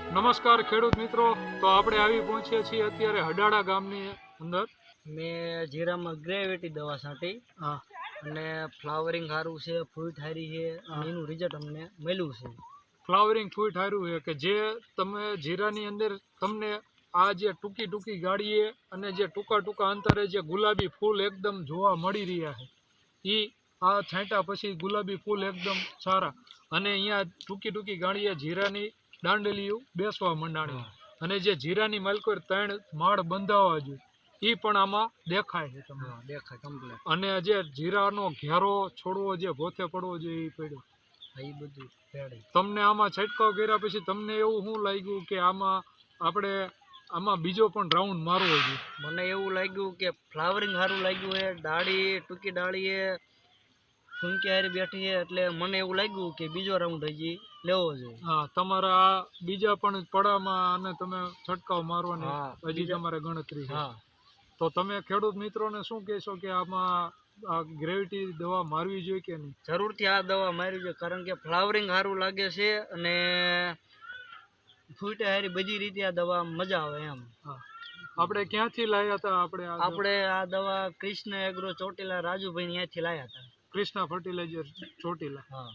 નમસ્કાર ખેડૂત મિત્રો, તો આપણે આવી પહોંચ્યા છીએ અત્યારે હડાડા ગામની અંદર. મેં જીરામાં ગ્રેવિટી દવા છાંટી હા, અને ફ્લાવરિંગ સારું છે, ફૂટ સારી છે અને એનું રિઝલ્ટ અમને મળ્યું છે. ફ્લાવરિંગ ફૂટ સારું છે કે જે તમે જીરાની અંદર તમને આ જે ટૂંકી ગાડીએ અને જે ટૂંકા અંતરે જે ગુલાબી ફૂલ એકદમ જોવા મળી રહ્યા છે, એ આ છાંટ્યા પછી ગુલાબી ફૂલ એકદમ સારા અને અહીંયા ટૂંકી ગાડીએ જીરાની દાંડલીઓ બેસવા માંડાણી અને જે જીરાની માલકોર 3 માળ બંધાવા જોઈએ એ પણ આમાં દેખાય છે તમને. દેખાય કમ્પ્લીટ. અને જે જીરાનો ઘેરો છોડવો જે ભોથે પડવો જોઈએ એ પડ્યો. એ બધું રેડી. તમને આમાં છંટકાવ કર્યા પછી તમને એવું શું લાગ્યું કે આમાં બીજો પણ રાઉન્ડ મારવો જોઈએ? મને એવું લાગ્યું કે ફ્લાવરિંગ સારું લાગ્યું છે, ડાળી ટૂંકી ડાળીએ ફૂંકી હારી બેઠી છે, એટલે મને એવું લાગ્યું કે બીજો રાઉન્ડ હજી લેવો જોઈએ. હા, તમારા આ બીજા પણ પડામાં અને તમે છંટકાવ મારવાની હજી તમારે ગણતરી છે. હા, તો તમે ખેડૂત મિત્રોને શું કહેશો કે આમાં આ ગ્રેવિટી દવા મારવી જોઈએ કે નહીં? જરૂરથી આ દવા મારવી જોઈએ, કારણ કે ફ્લાવરિંગ સારું લાગે છે અને ફૂટે હારી બધી રીતે આ દવા મજા આવે એમ. હા, આપણે ક્યાંથી લાવ્યા હતા? આપણે આ દવા કૃષ્ણ એગ્રો ચોટીલા રાજુભાઈ ત્યાંથી લાવ્યા હતા. કૃષ્ણા ફર્ટિલાઇઝર ચોટીલા. હા.